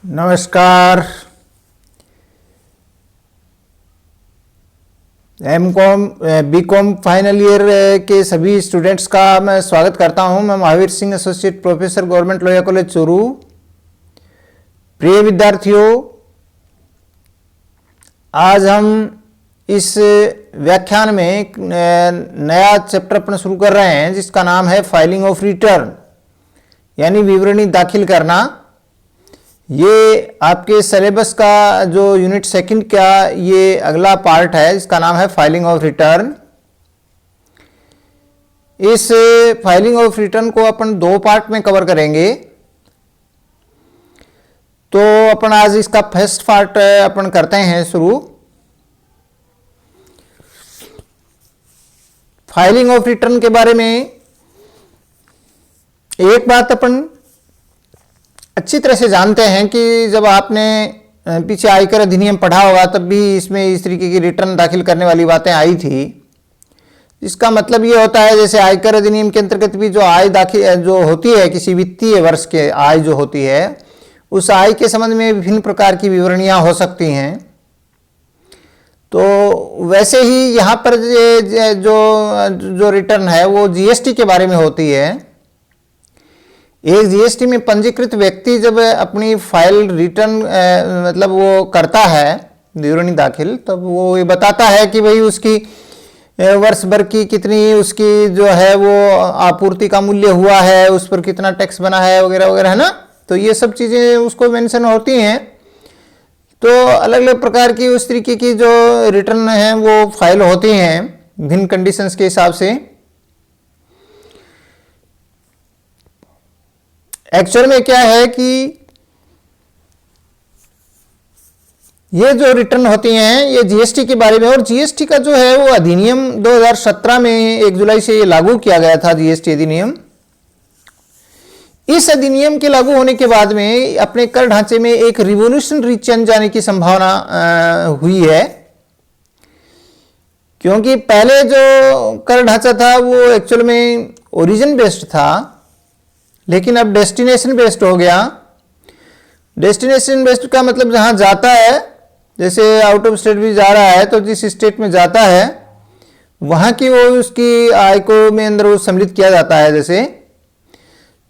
नमस्कार। MCom BCom final year के सभी स्टूडेंट्स का मैं स्वागत करता हूं। मैं Mahavir Singh, associate professor, government lawyer college Churu. प्रिय विद्यार्थियों, आज हम इस व्याख्यान में एक नया चैप्टर अपन शुरू कर रहे हैं जिसका नाम है फाइलिंग ऑफ रिटर्न, यानी विवरणी दाखिल करना। ये आपके सिलेबस का जो यूनिट सेकंड का ये अगला पार्ट है, इसका नाम है फाइलिंग ऑफ रिटर्न। इस फाइलिंग ऑफ रिटर्न को अपन दो पार्ट में कवर करेंगे। तो अपन आज इसका फर्स्ट पार्ट अपन करते हैं शुरू। फाइलिंग ऑफ रिटर्न के बारे में एक बात अपन अच्छी तरह से जानते हैं कि जब आपने पीछे आयकर अधिनियम पढ़ा होगा तब भी इसमें इस तरीके की रिटर्न दाखिल करने वाली बातें आई थी। इसका मतलब ये होता है जैसे आयकर अधिनियम के अंतर्गत भी जो आय दाखिल जो होती है, किसी वित्तीय वर्ष के आय जो होती है, उस आय के संबंध में विभिन्न प्रकार की विवरणियां हो सकती हैं। तो वैसे ही यहाँ पर जो रिटर्न है वो जीएसटी के बारे में होती है। एक जीएसटी में पंजीकृत व्यक्ति जब अपनी फाइल रिटर्न मतलब वो करता है विवरणी दाखिल, तब वो ये बताता है कि भाई उसकी वर्ष भर की कितनी उसकी जो है वो आपूर्ति का मूल्य हुआ है, उस पर कितना टैक्स बना है वगैरह वगैरह, है ना। तो ये सब चीज़ें उसको मेंशन होती हैं। तो अलग अलग प्रकार की उस तरीके की जो रिटर्न है वो फाइल होती हैं भिन्न कंडीशंस के हिसाब से। एक्चुअल में क्या है कि ये जो रिटर्न होती हैं ये जीएसटी के बारे में, और जीएसटी का जो है वो अधिनियम 2017 में 1 जुलाई से ये लागू किया गया था, जीएसटी अधिनियम। इस अधिनियम के लागू होने के बाद में अपने कर ढांचे में एक रिवोल्यूशनरी चेंज आने की संभावना हुई है, क्योंकि पहले जो कर ढांचा था वो एक्चुअल में ओरिजिन बेस्ड था, लेकिन अब डेस्टिनेशन बेस्ड हो गया। डेस्टिनेशन बेस्ड का मतलब जहां जाता है, जैसे आउट ऑफ स्टेट भी जा रहा है तो जिस स्टेट में जाता है वहां की वो उसकी आय को में अंदर वो सम्मिलित किया जाता है, जैसे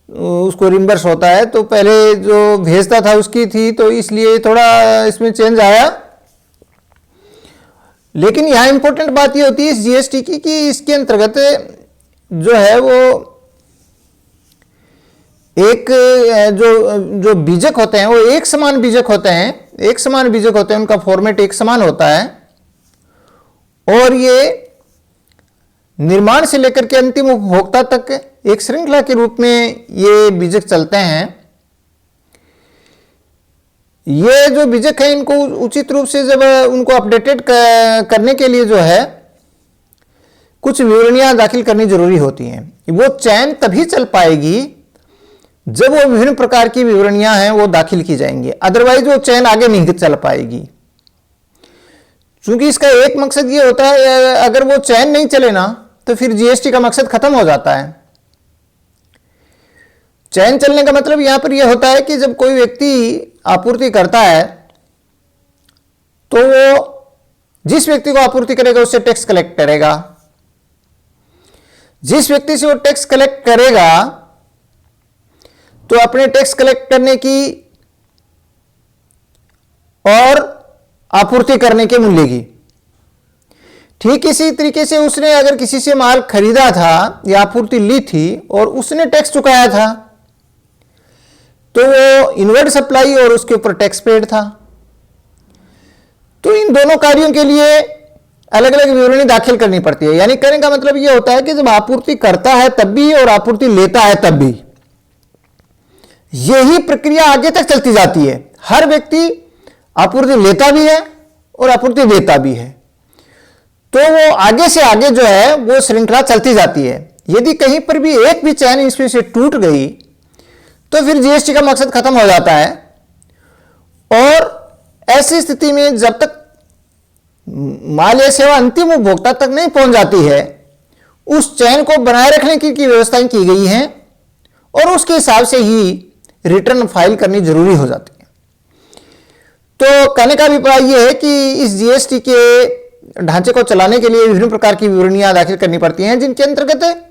उसको रिम्बर्स होता है। तो पहले जो भेजता था उसकी थी, तो इसलिए थोड़ा इसमें चेंज आया। लेकिन यहाँ इंपॉर्टेंट बात ये होती है इस जीएसटी की कि इसके अंतर्गत जो है वो एक जो बीजक होते हैं वो एक समान बीजक होते हैं, उनका फॉर्मेट एक समान होता है, और ये निर्माण से लेकर के अंतिम उपभोक्ता तक एक श्रृंखला के रूप में ये बीजक चलते हैं। ये जो बीजक है इनको उचित रूप से जब उनको अपडेटेड करने के लिए जो है कुछ विवरणियां दाखिल करनी जरूरी होती हैं। वो चैन तभी चल पाएगी जब वो विभिन्न प्रकार की विवरणियां हैं वो दाखिल की जाएंगी, अदरवाइज वो चैन आगे नहीं चल पाएगी। क्योंकि इसका एक मकसद ये होता है, अगर वो चैन नहीं चले ना तो फिर जीएसटी का मकसद खत्म हो जाता है। चैन चलने का मतलब यहां पर यह होता है कि जब कोई व्यक्ति आपूर्ति करता है तो वो जिस व्यक्ति को आपूर्ति करेगा उससे टैक्स कलेक्ट करेगा। जिस व्यक्ति से वो टैक्स कलेक्ट करेगा तो अपने टैक्स कलेक्ट करने की और आपूर्ति करने के मूल्य की, ठीक इसी तरीके से उसने अगर किसी से माल खरीदा था या आपूर्ति ली थी और उसने टैक्स चुकाया था तो वो इनवर्ड सप्लाई और उसके ऊपर टैक्स पेड था। तो इन दोनों कार्यों के लिए अलग अलग विवरणी दाखिल करनी पड़ती है। यानी कहने का मतलब यह होता है कि जब आपूर्ति करता है तब भी और आपूर्ति लेता है तब भी यही प्रक्रिया आगे तक चलती जाती है। हर व्यक्ति आपूर्ति लेता भी है और आपूर्ति देता भी है, तो वो आगे से आगे जो है वो श्रृंखला चलती जाती है। यदि कहीं पर भी एक भी चैन इसमें से टूट गई तो फिर जीएसटी का मकसद खत्म हो जाता है। और ऐसी स्थिति में जब तक माल या सेवा अंतिम उपभोक्ता तक नहीं पहुंच जाती है, उस चैन को बनाए रखने की व्यवस्थाएं की गई हैं और उसके हिसाब से ही रिटर्न फाइल करनी जरूरी हो जाती है। तो कहने का अभिप्राय यह है कि इस जीएसटी के ढांचे को चलाने के लिए विभिन्न प्रकार की विवरणियां दाखिल करनी पड़ती हैं, जिनके अंतर्गत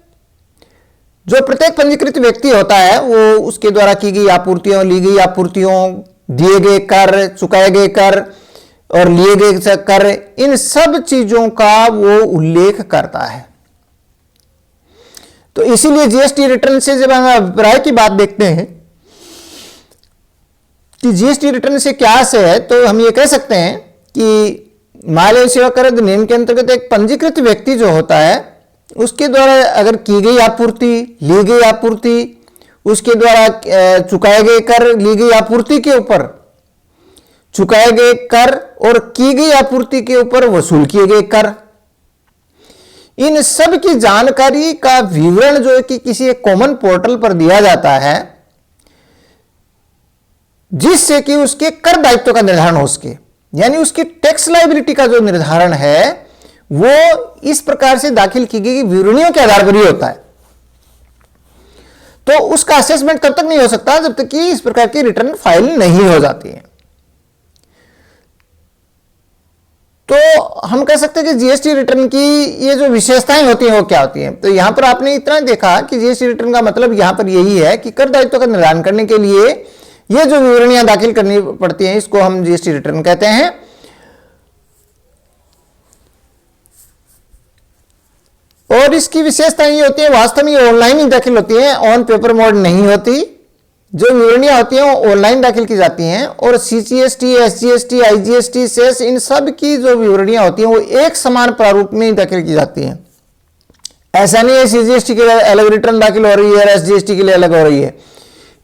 जो प्रत्येक पंजीकृत व्यक्ति होता है वो उसके द्वारा की गई आपूर्तियों, ली गई आपूर्तियों, दिए गए कर, चुकाए गए कर और लिए गए कर, इन सब चीजों का वो उल्लेख करता है। तो इसीलिए जीएसटी रिटर्न से जब हम अभिप्राय की बात देखते हैं कि जीएसटी रिटर्न से क्या आशय है, तो हम ये कह सकते हैं कि माल एवं सेवा कर अधिनियम के अंतर्गत एक पंजीकृत व्यक्ति जो होता है उसके द्वारा अगर की गई आपूर्ति, ली गई आपूर्ति, उसके द्वारा चुकाए गए कर, ली गई आपूर्ति के ऊपर चुकाए गए कर और की गई आपूर्ति के ऊपर वसूल किए गए कर, इन सब की जानकारी का विवरण जो है कि किसी एक कॉमन पोर्टल पर दिया जाता है, जिससे कि उसके कर दायित्व का निर्धारण हो सके, यानी उसकी टैक्स लायबिलिटी का जो निर्धारण है वो इस प्रकार से दाखिल की गई विवरणियों के आधार पर ही होता है। तो उसका असेसमेंट तब तक नहीं हो सकता जब तक कि इस प्रकार की रिटर्न फाइल नहीं हो जाती है। तो हम कह सकते हैं कि जीएसटी रिटर्न की ये जो विशेषताएं होती हैं वो क्या होती हैं। तो यहां पर आपने इतना देखा कि जीएसटी रिटर्न का मतलब यहां पर यही है कि कर दायित्व का निर्धारण करने के लिए ये जो विवरणियां दाखिल करनी पड़ती हैं इसको हम जीएसटी रिटर्न कहते हैं। और इसकी विशेषता ये होती है, वास्तव में ये ऑनलाइन ही दाखिल होती है, ऑन पेपर मोड नहीं होती। जो विवरणियां होती हैं वो ऑनलाइन दाखिल की जाती हैं और सीजीएसटी, एसजीएसटी, आईजीएसटी, सेस, इन सब की जो विवरणियां होती हैं वो एक समान प्रारूप में ही दाखिल की जाती हैं। ऐसा नहीं है सीजीएसटी के लिए अलग रिटर्न दाखिल हो रही है, एसजीएसटी के लिए अलग हो रही है।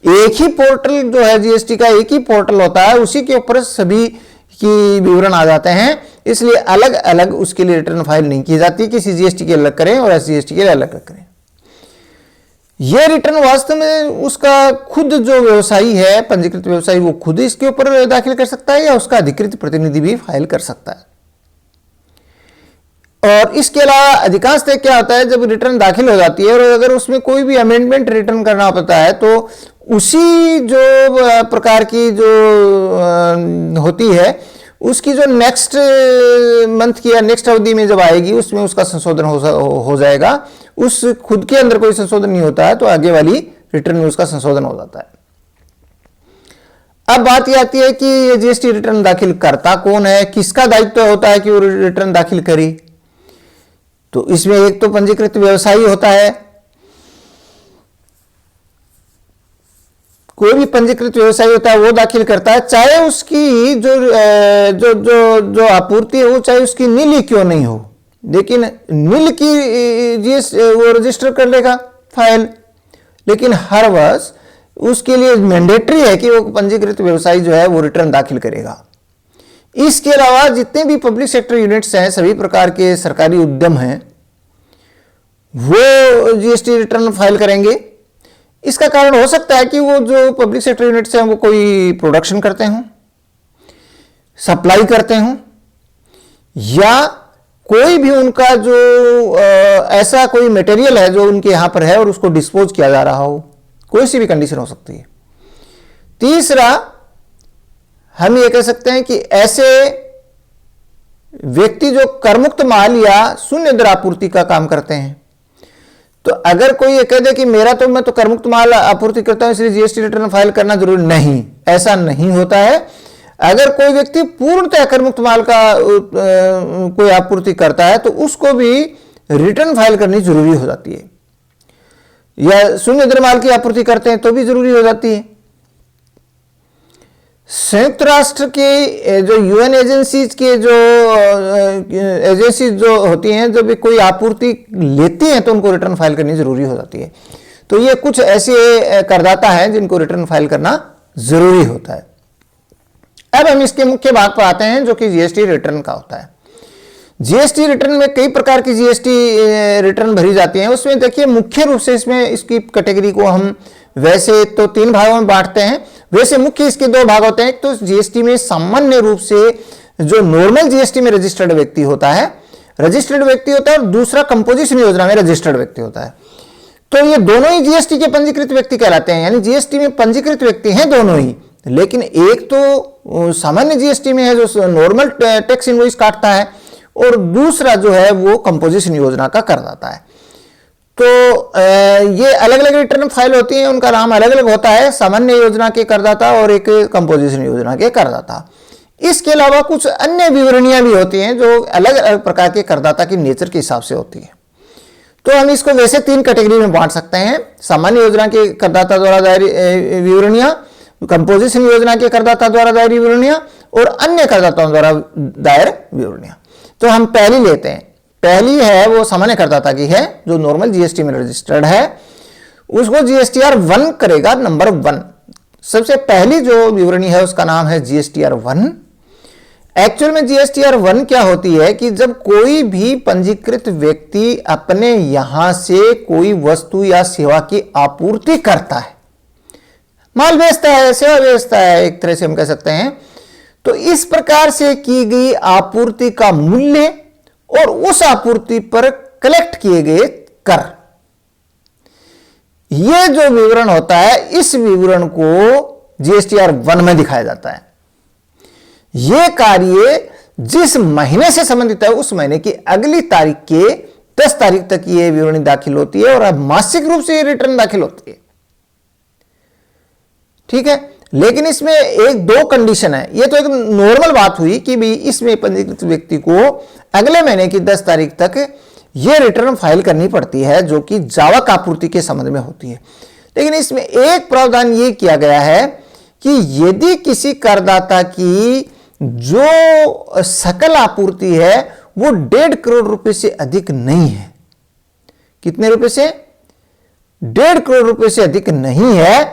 एक ही पोर्टल जो है जीएसटी का, एक ही पोर्टल होता है, उसी के ऊपर सभी की विवरण आ जाते हैं, इसलिए अलग अलग उसके लिए रिटर्न फाइल नहीं की जाती कि सीजीएसटी के अलग करें और एसजीएसटी के लिए अलग करें। यह रिटर्न वास्तव में उसका खुद जो व्यवसायी है, पंजीकृत व्यवसायी, वो खुद इसके ऊपर दाखिल कर सकता है या उसका अधिकृत प्रतिनिधि भी फाइल कर सकता है। और इसके अलावा अधिकांशतः क्या होता है, जब रिटर्न दाखिल हो जाती है और अगर उसमें कोई भी अमेंडमेंट रिटर्न करना पड़ता है तो उसी जो प्रकार की जो होती है उसकी जो नेक्स्ट मंथ की या नेक्स्ट अवधि में जब आएगी उसमें उसका संशोधन हो जाएगा। उस खुद के अंदर कोई संशोधन नहीं होता है तो आगे वाली रिटर्न में उसका संशोधन हो जाता है। अब बात यह आती है कि ये जीएसटी रिटर्न दाखिल करता कौन है, किसका दायित्व होता है कि वो रिटर्न दाखिल करे। तो इसमें एक तो पंजीकृत व्यवसायी होता है। कोई भी पंजीकृत व्यवसायी होता है वो दाखिल करता है, चाहे उसकी जो आपूर्ति है वो चाहे उसकी नील ही क्यों नहीं हो, लेकिन नील की जीएस वो रजिस्टर कर लेगा फाइल। लेकिन हर वर्ष उसके लिए मैंडेटरी है कि वो पंजीकृत व्यवसायी जो है वो रिटर्न दाखिल करेगा। इसके अलावा जितने भी पब्लिक सेक्टर यूनिट्स हैं, सभी प्रकार के सरकारी उद्यम हैं, वो जीएसटी रिटर्न फाइल करेंगे। इसका कारण हो सकता है कि वो जो पब्लिक सेक्टर यूनिट्स हैं वो कोई प्रोडक्शन करते हों, सप्लाई करते हों, या कोई भी उनका जो ऐसा कोई मटेरियल है जो उनके यहां पर है और उसको डिस्पोज किया जा रहा हो, कोई सी भी कंडीशन हो सकती है। तीसरा, हम ये कह सकते हैं कि ऐसे व्यक्ति जो करमुक्त माल या शून्य दर आपूर्ति का काम करते हैं। तो अगर कोई ये कह दे कि मैं तो करमुक्त माल आपूर्ति करता हूं इसलिए जीएसटी रिटर्न फाइल करना जरूरी नहीं, ऐसा नहीं होता है। अगर कोई व्यक्ति पूर्णतः करमुक्त माल का कोई आपूर्ति करता है तो उसको भी रिटर्न फाइल करनी जरूरी हो जाती है, या शून्य दर माल की आपूर्ति करते हैं तो भी जरूरी हो जाती है। संयुक्त राष्ट्र के जो यूएन एजेंसीज के जो एजेंसीज जो होती हैं, जब कोई आपूर्ति लेती हैं तो उनको रिटर्न फाइल करनी जरूरी हो जाती है। तो ये कुछ ऐसे करदाता हैं जिनको रिटर्न फाइल करना जरूरी होता है। अब हम इसके मुख्य भाग पर आते हैं जो कि जीएसटी रिटर्न का होता है। जीएसटी रिटर्न में कई प्रकार की जीएसटी रिटर्न भरी जाती हैं। उसमें देखिए मुख्य रूप से इसमें इसकी कैटेगरी को हम वैसे तो 3 भागों में बांटते हैं, वैसे मुख्य इसके 2 भाग होते हैं। एक तो जीएसटी में सामान्य रूप से जो नॉर्मल जीएसटी में रजिस्टर्ड व्यक्ति होता है और दूसरा कंपोजिशन योजना में रजिस्टर्ड व्यक्ति होता है। तो ये दोनों ही जीएसटी के पंजीकृत व्यक्ति कहलाते हैं, यानी जीएसटी में पंजीकृत व्यक्ति हैं दोनों ही, लेकिन एक तो सामान्य जीएसटी में है जो नॉर्मल टैक्स इनवॉइस काटता है, और दूसरा जो है वो कंपोजिशन योजना का करदाता है। तो ये अलग अलग रिटर्न फाइल होती हैं, उनका नाम अलग अलग होता है, सामान्य योजना के करदाता और एक कंपोजिशन योजना के करदाता। इसके अलावा कुछ अन्य विवरणियां भी होती हैं जो अलग अलग प्रकार के करदाता की नेचर के हिसाब से होती है। तो हम इसको वैसे 3 कैटेगरी में बांट सकते हैं: सामान्य योजना के करदाता द्वारा दायर विवरणियां, कंपोजिशन योजना के करदाता द्वारा दायर विवरणियां, और अन्य करदाताओं द्वारा दायर विवरणियां। तो हम पहली लेते हैं। पहली है वो सामान्य करदाता की है जो नॉर्मल जीएसटी में रजिस्टर्ड है, उसको जीएसटीआर 1 करेगा, नंबर 1। सबसे पहली जो विवरणी है उसका नाम है जीएसटीआर 1। एक्चुअल में जीएसटीआर 1 क्या होती है कि जब कोई भी पंजीकृत व्यक्ति अपने यहां से कोई वस्तु या सेवा की आपूर्ति करता है, माल बेचता है, सेवा बेचता है, एक तरह से हम कह सकते हैं, तो इस प्रकार से की गई आपूर्ति का मूल्य और उस आपूर्ति पर कलेक्ट किए गए कर, यह जो विवरण होता है, इस विवरण को जीएसटीआर 1 में दिखाया जाता है। यह कार्य जिस महीने से संबंधित है उस महीने की अगली तारीख के 10 तारीख तक यह विवरणी दाखिल होती है, और अब मासिक रूप से यह रिटर्न दाखिल होती है। ठीक है, लेकिन इसमें 1-2 कंडीशन है। यह तो एक नॉर्मल बात हुई कि भी इसमें पंजीकृत व्यक्ति को अगले महीने की 10 तारीख तक यह रिटर्न फाइल करनी पड़ती है, जो कि जावक आपूर्ति के संबंध में होती है। लेकिन इसमें एक प्रावधान यह किया गया है कि यदि किसी करदाता की जो सकल आपूर्ति है वो 1.5 करोड़ रुपए से अधिक नहीं है, कितने रुपए से? 1.5 करोड़ रुपए से अधिक नहीं है,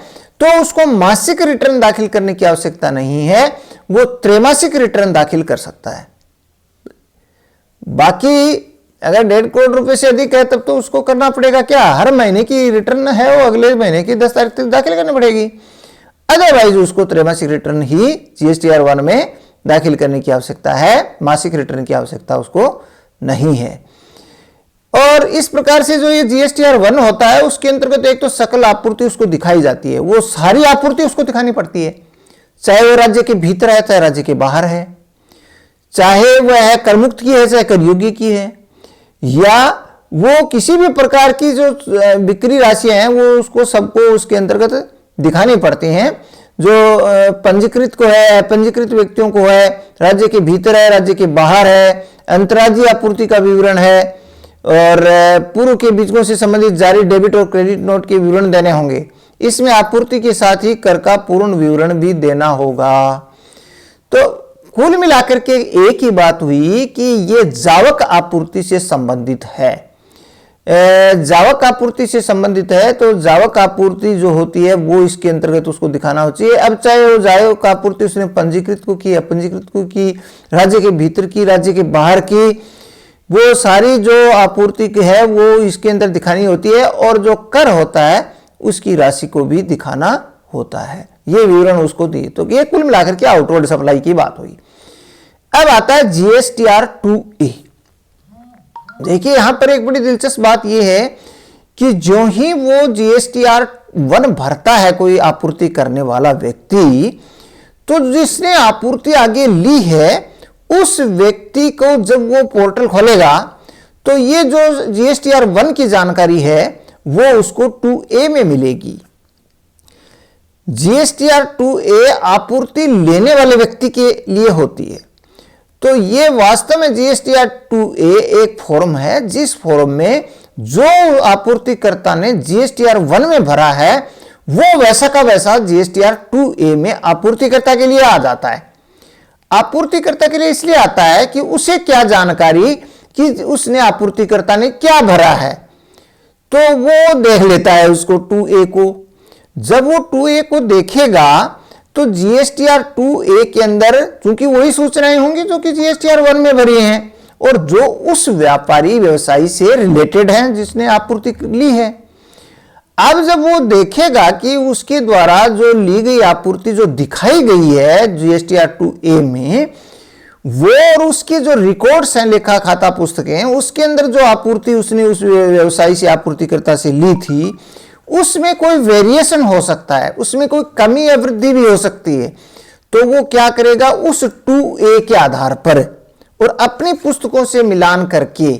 तो उसको मासिक रिटर्न दाखिल करने की आवश्यकता नहीं है, वो त्रैमासिक रिटर्न दाखिल कर सकता है। बाकी अगर 1.5 करोड़ रुपए से अधिक है तब तो उसको करना पड़ेगा क्या, हर महीने की रिटर्न है वो अगले महीने की 10 तारीख तक दाखिल करनी पड़ेगी। अदरवाइज उसको त्रैमासिक रिटर्न ही जीएसटीआर 1 में दाखिल करने की आवश्यकता है, मासिक रिटर्न की आवश्यकता उसको नहीं है। और इस प्रकार से जो ये जीएसटीआर 1 होता है उसके अंतर्गत एक तो सकल आपूर्ति उसको दिखाई जाती है, वो सारी आपूर्ति उसको दिखानी पड़ती है, चाहे वो राज्य के भीतर है चाहे राज्य के बाहर है, चाहे वह करमुक्त की है चाहे करयोग्य की है, या वो किसी भी प्रकार की जो बिक्री राशियां हैं वो उसको सबको उसके अंतर्गत दिखानी पड़ती हैं। जो पंजीकृत को है, पंजीकृत व्यक्तियों को है, राज्य के भीतर है, राज्य के बाहर है, अंतर्राज्यीय आपूर्ति का विवरण है, और पूर्व के बीजकों से संबंधित जारी डेबिट और क्रेडिट नोट के विवरण देने होंगे। इसमें आपूर्ति के साथ ही कर का पूर्ण विवरण भी देना होगा। तो कुल मिलाकर के एक ही बात हुई कि यह जावक आपूर्ति से संबंधित है। जावक आपूर्ति से संबंधित है तो जावक आपूर्ति जो होती है वो इसके अंतर्गत उसको दिखाना चाहिए। अब चाहे वो जावक आपूर्ति उसने पंजीकृत को की, अपंजीकृत को की, राज्य के भीतर की, राज्य के बाहर की, वो सारी जो आपूर्ति है वो इसके अंदर दिखानी होती है, और जो कर होता है उसकी राशि को भी दिखाना होता है, ये विवरण उसको दिए। तो ये कुल मिलाकर के आउटवर्ड सप्लाई की बात हुई। अब आता है जीएसटीआर 2A। देखिए यहां पर एक बड़ी दिलचस्प बात यह है कि जो ही वो जीएसटीआर 1 भरता है कोई आपूर्ति करने वाला व्यक्ति, तो जिसने आपूर्ति आगे ली है उस व्यक्ति को जब वो पोर्टल खोलेगा तो ये जो जीएसटीआर 1 की जानकारी है वो उसको 2A में मिलेगी। जीएसटीआर 2A आपूर्ति लेने वाले व्यक्ति के लिए होती है। तो ये वास्तव में जीएसटीआर 2A एक फॉर्म है जिस फॉर्म में जो आपूर्तिकर्ता ने जीएसटीआर 1 में भरा है वो वैसा का वैसा जीएसटीआर 2A में आपूर्तिकर्ता के लिए आ जाता है। आपूर्तिकर्ता के लिए इसलिए आता है कि उसे क्या जानकारी कि उसने आपूर्तिकर्ता ने क्या भरा है, तो वो देख लेता है उसको 2A को। जब वो 2A को देखेगा तो जीएसटीआर 2A के अंदर चूंकि वही सूचनाएं होंगी जो कि जीएसटीआर 1 में भरी हैं और जो उस व्यापारी व्यवसायी से रिलेटेड हैं जिसने आपूर्ति ली है। अब जब वो देखेगा कि उसके द्वारा जो ली गई आपूर्ति जो दिखाई गई है जीएसटीआर 2A में, वो और उसके जो रिकॉर्ड्स हैं, लेखा खाता पुस्तकें, उसके अंदर जो आपूर्ति उसने उस व्यवसायी से आपूर्तिकर्ता से ली थी उसमें कोई वेरिएशन हो सकता है, उसमें कोई कमी या वृद्धि भी हो सकती है, तो वो क्या करेगा, उस 2A के आधार पर और अपनी पुस्तकों से मिलान करके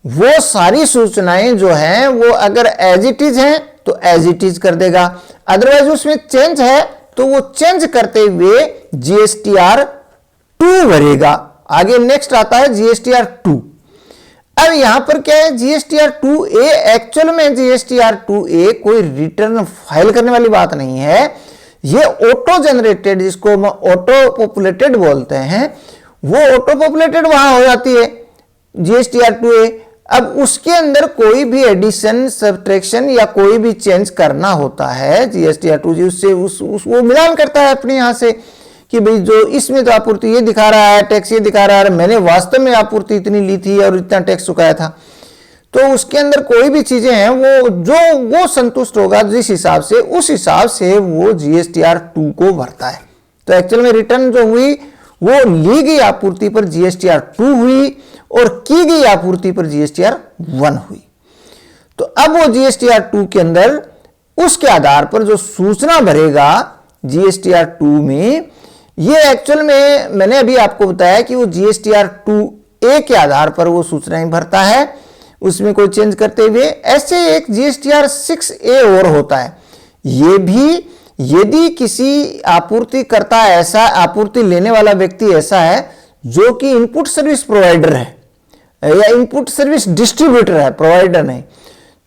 वो सारी सूचनाएं जो हैं वो अगर एज इट इज हैं तो एज इट इज कर देगा, अदरवाइज उसमें चेंज है तो वो चेंज करते हुए GSTR 2 भरेगा। आगे नेक्स्ट आता है GSTR 2। अब यहां पर क्या है, GSTR 2A एक्चुअल में GSTR 2A कोई रिटर्न फाइल करने वाली बात नहीं है, ये ऑटो जनरेटेड, जिसको हम ऑटो पॉपुलेटेड बोलते हैं, वो ऑटो पॉपुलेटेड वहां हो जाती है GSTR 2A। अब उसके अंदर कोई भी एडिशन, सब्ट्रैक्शन या कोई भी चेंज करना होता है GSTR 2 उससे वो मिलान करता है अपने यहां से कि भाई जो इसमें तो आपूर्ति ये दिखा रहा है, टैक्स ये दिखा रहा है, मैंने वास्तव में आपूर्ति इतनी ली थी और इतना टैक्स चुकाया था, तो उसके अंदर कोई भी चीजें हैं वो संतुष्ट होगा जिस हिसाब से, उस हिसाब से वो GSTR 2 को भरता है। तो एक्चुअल में रिटर्न जो हुई वो ली गई आपूर्ति पर GSTR 2 हुई और की गई आपूर्ति पर GSTR 1 हुई। तो अब वो GSTR 2 के अंदर उसके आधार पर जो सूचना भरेगा GSTR 2 में, ये एक्चुअल में मैंने अभी आपको बताया कि वो GSTR 2A के आधार पर वो सूचनाएं भरता है, उसमें कोई चेंज करते हुए। ऐसे एक GSTR 6A और होता है, ये भी यदि किसी आपूर्तिकर्ता ऐसा, आपूर्ति लेने वाला व्यक्ति ऐसा है जो कि इनपुट सर्विस प्रोवाइडर है या इनपुट सर्विस डिस्ट्रीब्यूटर है, प्रोवाइडर नहीं,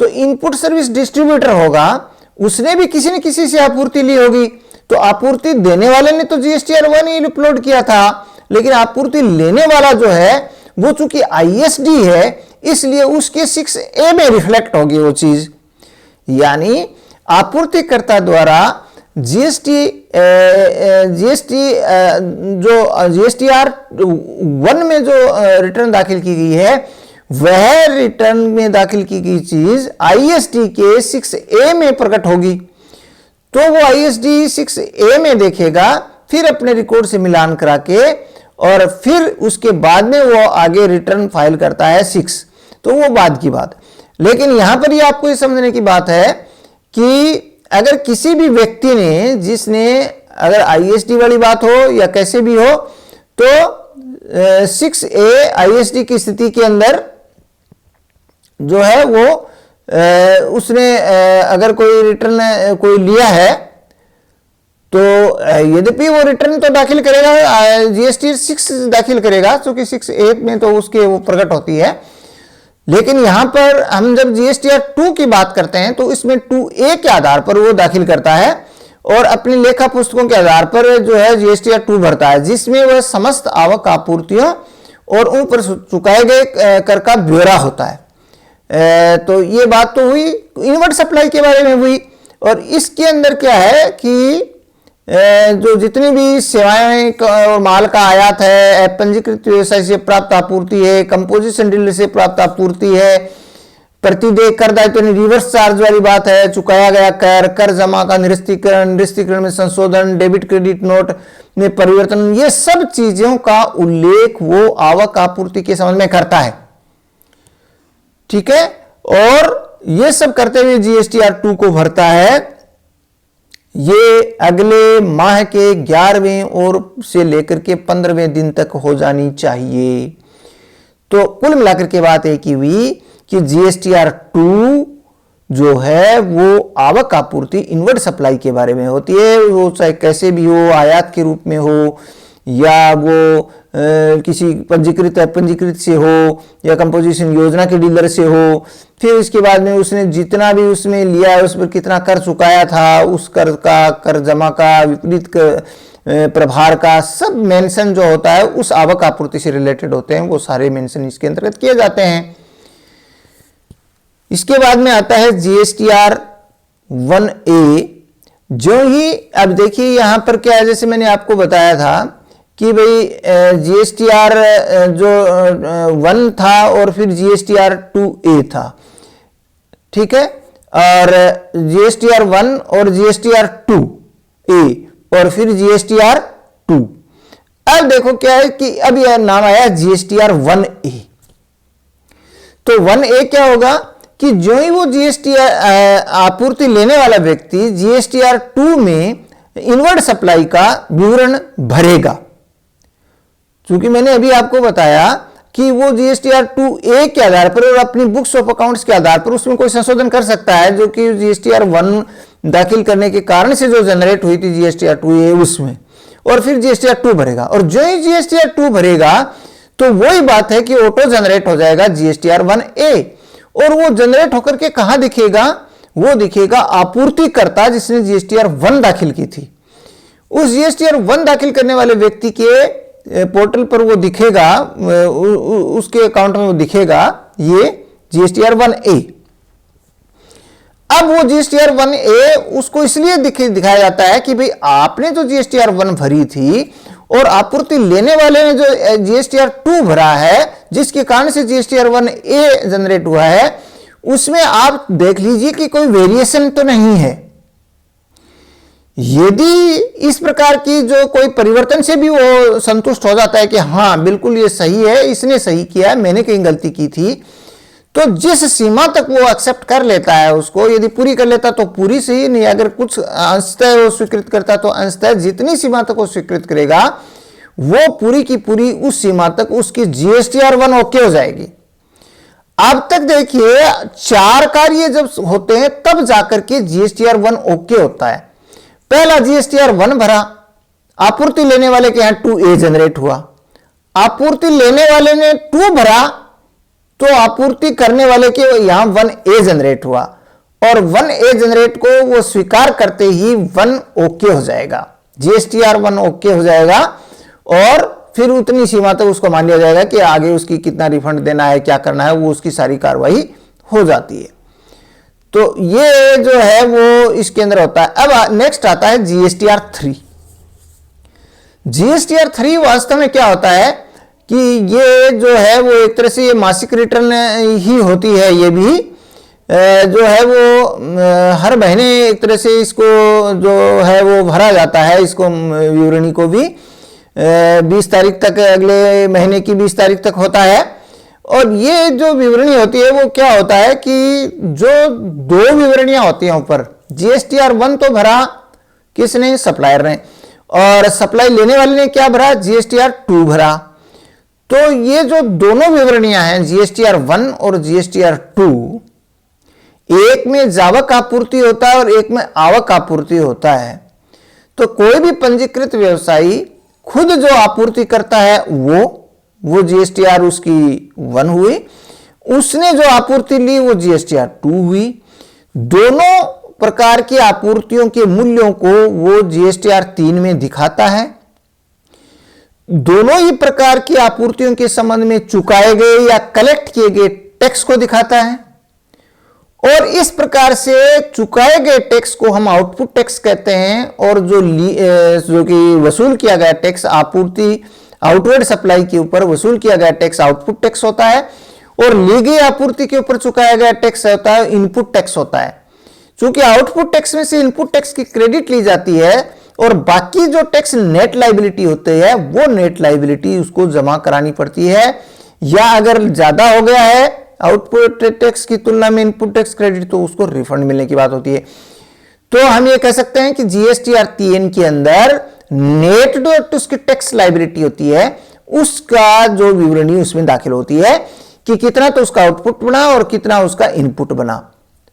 तो इनपुट सर्विस डिस्ट्रीब्यूटर होगा, उसने भी किसी न किसी से आपूर्ति ली होगी, तो आपूर्ति देने वाले ने तो GSTR 1 ही अपलोड किया था, लेकिन आपूर्ति लेने वाला जो है वो चूंकि ISD है इसलिए उसके 6A में रिफ्लेक्ट होगी वो चीज। यानी आपूर्तिकर्ता द्वारा GSTR 1 में जो रिटर्न दाखिल की गई है, वह रिटर्न में दाखिल की गई चीज ISD के 6A में प्रकट होगी, तो वो ISD 6A में देखेगा, फिर अपने रिकॉर्ड से मिलान करा के और फिर उसके बाद में वो आगे रिटर्न फाइल करता है 6, तो वो बाद की बात। लेकिन यहां पर ये आपको ये समझने की बात है कि अगर किसी भी व्यक्ति ने, जिसने अगर ISD वाली बात हो या कैसे भी हो, तो 6A ISD की स्थिति के अंदर जो है वो उसने अगर कोई रिटर्न कोई लिया है तो यद्यपि वो रिटर्न तो दाखिल करेगा, GST 6 दाखिल करेगा क्योंकि 6A में तो उसके वो प्रकट होती है, लेकिन यहां पर हम जब GSTR 2 की बात करते हैं तो इसमें 2A के आधार पर वो दाखिल करता है और अपनी लेखा पुस्तकों के आधार पर जो है GSTR 2 भरता है, जिसमें वह समस्त आवक आपूर्तियों और उन पर चुकाए गए कर का ब्यौरा होता है। तो ये बात तो हुई इनवर्ट सप्लाई के बारे में हुई। और इसके अंदर क्या है कि जो जितनी भी सेवाएं और माल का आयात है, पंजीकृत व्यवसाय से प्राप्त आपूर्ति है, कंपोजिशन डीलर से प्राप्त आपूर्ति है, प्रतिदेय कर दायित्व रिवर्स चार्ज वाली बात है, चुकाया गया कर, कर जमा का निरस्तीकरण में संशोधन, डेबिट क्रेडिट नोट में परिवर्तन, ये सब चीजों का उल्लेख वो आवक आपूर्ति के संबंध में करता है। ठीक है, और ये सब करते हुए GSTR 2 को भरता है। ये अगले माह के 11वें और से लेकर के 15वें दिन तक हो जानी चाहिए। तो कुल मिलाकर के बात एक ही हुई कि GSTR 2 जो है वो आवक आपूर्ति इनवर्ट सप्लाई के बारे में होती है, वो चाहे कैसे भी हो, आयात के रूप में हो या वो किसी पंजीकृत अपंजीकृत से हो या कंपोजिशन योजना के डीलर से हो, फिर इसके बाद में उसने जितना भी उसमें लिया है उस पर कितना कर चुकाया था, उस कर का, कर जमा का, विपरीत प्रभार का, सब मेंशन जो होता है उस आवक आपूर्ति से रिलेटेड होते हैं, वो सारे मेंशन इसके अंतर्गत किए जाते हैं। इसके बाद में आता है GSTR 1A। जो ही अब देखिए यहां पर क्या है, जैसे मैंने आपको बताया था कि भाई GSTR जो 1 था और फिर GSTR 2A था, ठीक है, और GSTR 1 और GSTR 2A और फिर GSTR 2। अब देखो क्या है कि अब यह नाम आया GSTR 1A। तो 1A क्या होगा कि जो ही वो जीएसटीआर आपूर्ति लेने वाला व्यक्ति जीएसटीआर 2 में इनवर्ड सप्लाई का विवरण भरेगा, क्योंकि मैंने अभी आपको बताया कि वो जीएसटीआर 2A के आधार पर और अपनी बुक्स ऑफ अकाउंट्स के आधार पर उसमें कोई संशोधन कर सकता है, जो कि जीएसटीआर 1 दाखिल करने के कारण से जो जनरेट हुई थी जीएसटीआर 2A उसमें, और फिर जीएसटीआर 2 भरेगा। और जो ही जीएसटीआर 2 भरेगा तो वही बात है कि ऑटो जनरेट हो जाएगा जीएसटीआर 1A, और वो जनरेट होकर के कहां दिखेगा, वो दिखेगा आपूर्तिकर्ता जिसने जीएसटीआर 1 दाखिल की थी, उस जीएसटीआर 1 दाखिल करने वाले व्यक्ति के पोर्टल पर वो दिखेगा, उसके अकाउंट में वो दिखेगा ये जीएसटीआर 1A। अब वो जीएसटीआर 1A उसको इसलिए दिखाया जाता है कि भाई आपने जो जीएसटीआर 1 भरी थी और आपूर्ति लेने वाले ने जो जीएसटीआर 2 भरा है, जिसके कारण से जीएसटीआर 1A जनरेट हुआ है, उसमें आप देख लीजिए कि कोई वेरिएशन तो नहीं है। यदि इस प्रकार की जो कोई परिवर्तन से भी वो संतुष्ट हो जाता है कि हाँ बिल्कुल ये सही है, इसने सही किया, मैंने कहीं गलती की थी, तो जिस सीमा तक वो एक्सेप्ट कर लेता है उसको, यदि पूरी कर लेता तो पूरी सही, नहीं अगर कुछ अंशतः वो स्वीकृत करता तो अंशतः, जितनी सीमा तक वो स्वीकृत करेगा वो पूरी की पूरी उस सीमा तक उसकी जीएसटीआर 1 ओके हो जाएगी। अब तक देखिए 4 कार्य जब होते हैं तब जाकर के जीएसटीआर 1 ओके होता है। पहला जीएसटीआर 1 भरा, आपूर्ति लेने वाले के यहां 2A जनरेट हुआ, आपूर्ति लेने वाले ने 2 भरा तो आपूर्ति करने वाले के यहां 1A जनरेट हुआ, और 1A जनरेट को वो स्वीकार करते ही 1 ओके हो जाएगा, जीएसटीआर 1 ओके हो जाएगा, और फिर उतनी सीमा तक उसको मान लिया जाएगा कि आगे उसकी कितना रिफंड देना है, क्या करना है, वो उसकी सारी कार्रवाई हो जाती है। तो ये जो है वो इसके अंदर होता है। अब नेक्स्ट आता है जीएसटीआर 3। जीएसटीआर 3 वास्तव में क्या होता है कि ये जो है वो एक तरह से ये मासिक रिटर्न ही होती है, ये भी जो है वो हर महीने एक तरह से इसको जो है वो भरा जाता है, इसको विवरणी को भी 20 तारीख तक, अगले महीने की 20 तारीख तक होता है। और ये जो विवरणी होती है वो क्या होता है कि जो 2 विवरणियां होती हैं ऊपर, जीएसटीआर 1 तो भरा किसने, सप्लायर ने, और सप्लाई लेने वाले ने क्या भरा, जीएसटीआर 2 भरा। तो ये जो दोनों विवरणियां हैं जीएसटीआर 1 और जीएसटीआर 2, एक में जावक आपूर्ति होता है और एक में आवक आपूर्ति होता है। तो कोई भी पंजीकृत व्यवसायी खुद जो आपूर्ति करता है वो जीएसटीआर उसकी 1 हुई, उसने जो आपूर्ति ली वो जीएसटीआर 2 हुई। दोनों प्रकार की आपूर्तियों के मूल्यों को वो जीएसटीआर 3 में दिखाता है। दोनों ही प्रकार की आपूर्तियों के संबंध में चुकाए गए या कलेक्ट किए गए टैक्स को दिखाता है, और इस प्रकार से चुकाए गए टैक्स को हम आउटपुट टैक्स कहते हैं, और जो कि वसूल किया गया टैक्स आपूर्ति आउटवर्ड सप्लाई के ऊपर वसूल किया गया टैक्स आउटपुट टैक्स होता है, और ली गई आपूर्ति के ऊपर चुकाया गया टैक्स होता है इनपुट टैक्स होता है। क्योंकि आउटपुट टैक्स में से इनपुट टैक्स की क्रेडिट ली जाती है, और बाकी जो टैक्स नेट लायबिलिटी होते हैं वो नेट लायबिलिटी उसको जमा करानी पड़ती है, या अगर ज्यादा हो गया है आउटपुट टैक्स की तुलना में इनपुट टैक्स क्रेडिट तो उसको रिफंड मिलने की बात होती है। तो हम ये कह सकते हैं कि जीएसटीआर 3 के अंदर नेट जो उसकी टैक्स लायबिलिटी होती है उसका जो विवरणी उसमें दाखिल होती है कि कितना तो उसका आउटपुट बना और कितना उसका इनपुट बना,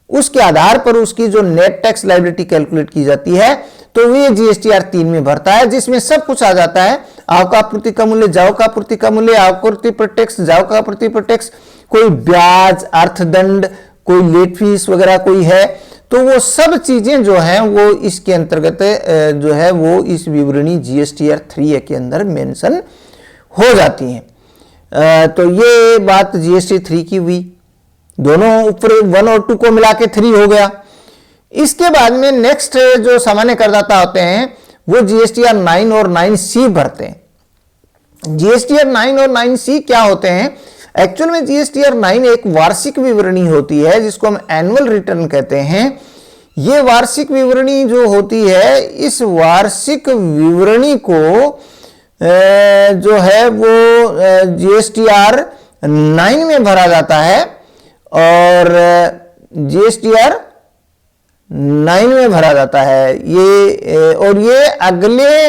उसके आधार पर उसकी जो नेट टैक्स लायबिलिटी कैलकुलेट की जाती है। तो ये जीएसटीआर 3 में भरता है, जिसमें सब कुछ आ जाता है, आवक आपूर्ति का मूल्य, जावक आपूर्ति का मूल्य, आपूर्ति पर टैक्स, जावक आपूर्ति पर टैक्स, कोई ब्याज, अर्थदंड, कोई लेट फीस वगैरह कोई है, तो वो सब चीजें जो हैं वो इसके अंतर्गत जो है वो इस विवरणी जीएसटीआर 3 के अंदर मेंशन हो जाती हैं। तो ये बात जीएसटी 3 की हुई, दोनों ऊपर 1 और 2 को मिला के 3 हो गया। इसके बाद में नेक्स्ट जो सामान्य करदाता होते हैं वो जीएसटीआर 9 और 9C भरते हैं। जीएसटीआर 9 और 9C क्या होते हैं? एक्चुअल में जीएसटीआर 9 एक वार्षिक विवरणी होती है जिसको हम एनुअल रिटर्न कहते हैं। ये वार्षिक विवरणी जो होती है, इस वार्षिक विवरणी को जो है वो जीएसटीआर 9 में भरा जाता है, और GSTR 9 में भरा जाता है। ये और ये अगले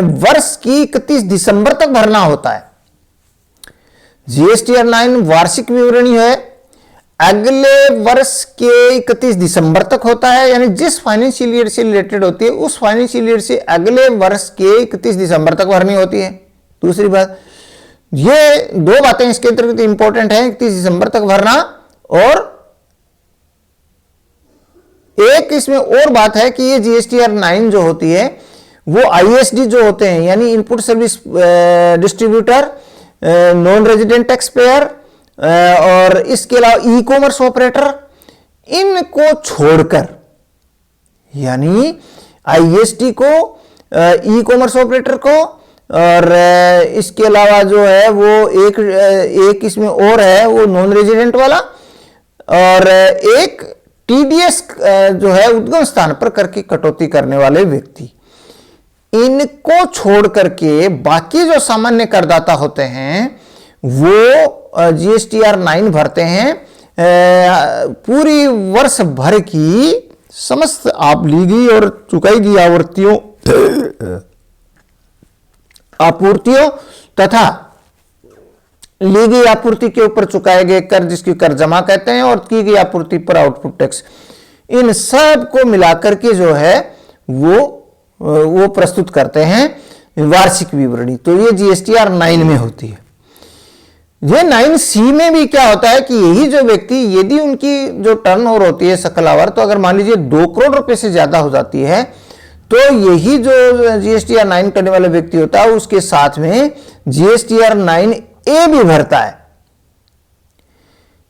वर्ष की 31 दिसंबर तक भरना होता है। GSTR 9 वार्षिक विवरणी है, अगले वर्ष के 31 दिसंबर तक होता है, यानी जिस फाइनेंशियल ईयर से रिलेटेड होती है उस फाइनेंशियल ईयर से अगले वर्ष के 31 दिसंबर तक भरनी होती है। दूसरी बात, ये दो बातें इसके अंतर्गत इंपॉर्टेंट है, 31 दिसंबर तक भरना, और एक इसमें और बात है कि ये GSTR 9 जो होती है वो ISD जो होते हैं, यानी input service distributor, non resident tax payer और इसके अलावा ई कॉमर्स ऑपरेटर, इनको छोड़कर, यानी ISD को, ई कॉमर्स ऑपरेटर को, और इसके अलावा जो है वो एक इसमें और है वो नॉन रेजिडेंट वाला, और एक TDS जो है उद्गम स्थान पर कर की कटौती करने वाले व्यक्ति, इनको छोड़ करके बाकी जो सामान्य करदाता होते हैं वो GSTR 9 भरते हैं पूरी वर्ष भर की समस्त आप ली गई और चुकाई गई आपूर्तियों तथा ली गई आपूर्ति के ऊपर चुकाए गए कर, जिसकी कर जमा कहते हैं, और की गई आपूर्ति पर आउटपुट टैक्स, इन सब को मिलाकर के जो है वो प्रस्तुत करते हैं वार्षिक विवरणी। तो ये GSTR 9 में होती है। ये 9C में भी क्या होता है कि यही जो व्यक्ति, यदि उनकी जो टर्नओवर होती है सकल आवर्त, तो अगर मान लीजिए 2 करोड़ रुपए से ज्यादा हो जाती है, तो यही जो GSTR 9 करने वाला व्यक्ति होता है उसके साथ में GSTR 9A भी भरता है।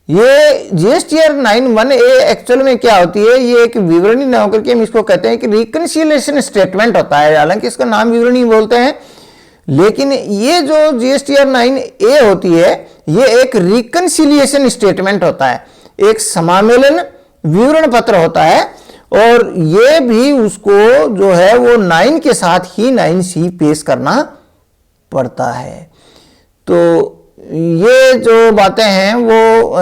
ये GSTR 9(1)A एक्चुअल में क्या होती है, ये एक विवरणी न होकर के हम इसको कहते हैं कि रिकंसिलिएशन स्टेटमेंट होता है, हालांकि इसका नाम विवरणी बोलते हैं, लेकिन ये जो GSTR 9A होती है ये एक रिकंसिलिएशन स्टेटमेंट होता है, एक समामेलन विवरण पत्र होता है, और ये भी उसको जो है वो 9 के साथ ही 9C पेश करना पड़ता है। तो ये जो बातें हैं वो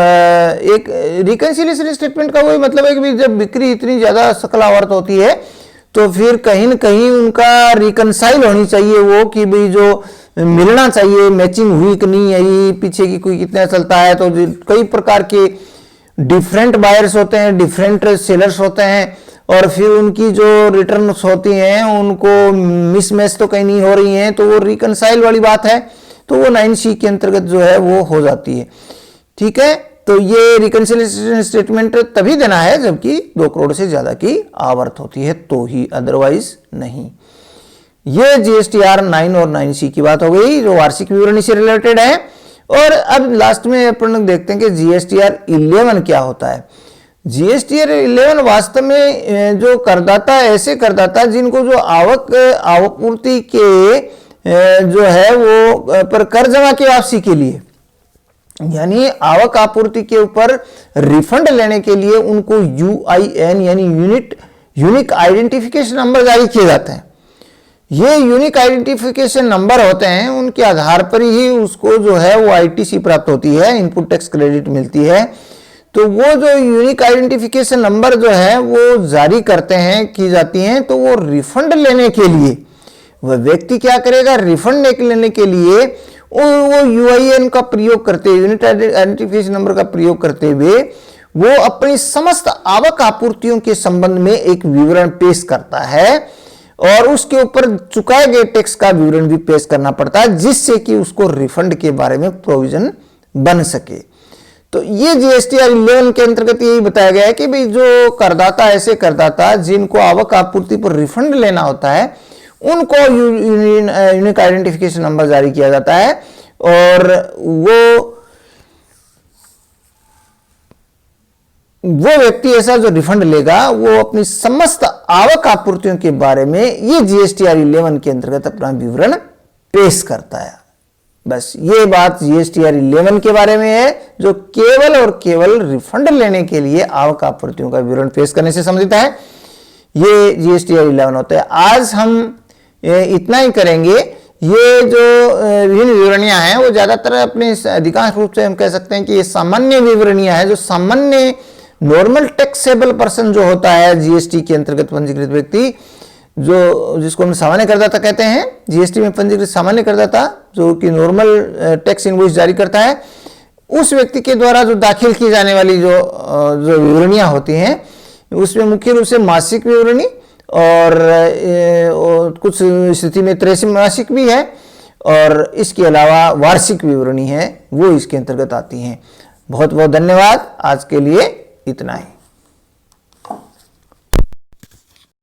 एक रिकंसिलिएशन स्टेटमेंट का वही मतलब है कि जब बिक्री इतनी ज्यादा सकल आवर्त होती है तो फिर कहीं न कहीं उनका रिकंसाइल होनी चाहिए, वो कि भाई जो मिलना चाहिए, मैचिंग हुई कि नहीं है, पीछे की कोई कितना चलता है। तो कई प्रकार के डिफरेंट बायर्स होते हैं, डिफरेंट सेलर्स होते हैं, और फिर उनकी जो रिटर्न्स होती हैं उनको मिसमैच तो कहीं नहीं हो रही हैं, तो वो रिकंसाइल वाली बात है, तो वो 9C के अंतर्गत जो है वो हो जाती है। ठीक है, तो ये रिकंसिलिएशन स्टेटमेंट तभी देना है जबकि 2 करोड़ से ज्यादा की आवर्त होती है, तो ही, अदरवाइज नहीं। ये GSTR 9 और 9C की बात हो गई जो वार्षिक विवरणी से रिलेटेड है। और अब लास्ट में अपन देखते हैं कि GSTR 11 क्या होता है। GSTR 11 वास्तव में जो करदाता, ऐसे करदाता जिनको जो आपूर्ति के जो है वो पर कर जमा की वापसी के लिए, यानी आवक आपूर्ति के ऊपर रिफंड लेने के लिए उनको UIN यानी यूनिक आइडेंटिफिकेशन नंबर जारी किए जाते हैं। ये यूनिक आइडेंटिफिकेशन नंबर होते हैं, उनके आधार पर ही उसको जो है वो ITC प्राप्त होती है, इनपुट टैक्स क्रेडिट मिलती है। तो वो जो यूनिक आइडेंटिफिकेशन नंबर जो है वो जारी करते हैं, की जाती हैं, तो वो रिफंड लेने के लिए वह व्यक्ति क्या करेगा, रिफंड लेने के लिए वो UIN का प्रयोग करते हुए, यूनिट आइडेंटिफिकेशन नंबर का प्रयोग करते हुए वो अपनी समस्त आवक आपूर्तियों के संबंध में एक विवरण पेश करता है, और उसके ऊपर चुकाए गए टैक्स का विवरण भी पेश करना पड़ता है, जिससे कि उसको रिफंड के बारे में प्रोविजन बन सके। तो ये GSTR 11 के अंतर्गत यही बताया गया है कि भाई जो करदाता, ऐसे करदाता जिनको आवक आपूर्ति पर रिफंड लेना होता है, उनको यूनिक आइडेंटिफिकेशन नंबर जारी किया जाता है, और वो व्यक्ति ऐसा जो रिफंड लेगा वो अपनी समस्त आवक आपूर्तियों के बारे में ये GSTR 11 के अंतर्गत अपना विवरण पेश करता है। बस ये बात GSTR 11 के बारे में है, जो केवल और केवल रिफंड लेने के लिए आवक आपूर्तियों का विवरण पेश करने से संबंधित है। ये GSTR 11 होता है। आज हम इतना ही करेंगे। ये जो ऋण विवरणियां हैं वो ज़्यादातर अपने अधिकांश रूप से हम कह सकते हैं कि ये सामान्य विवरणियां हैं, जो सामान्य नॉर्मल टैक्सेबल पर्सन जो होता है जीएसटी के अंतर्गत पंजीकृत व्यक्ति, जो जिसको हम सामान्य करदाता कहते हैं, जीएसटी में पंजीकृत सामान्य करदाता जो कि नॉर्मल टैक्स इनवॉइस जारी करता है, उस व्यक्ति के द्वारा जो दाखिल की जाने वाली जो विवरणियां होती हैं, उसमें मुख्य रूप से मासिक विवरणी और कुछ स्थिति में त्रैमासिक भी है, और इसके अलावा वार्षिक विवरणी है, वो इसके अंतर्गत आती हैं। बहुत बहुत धन्यवाद। आज के लिए इतना ही।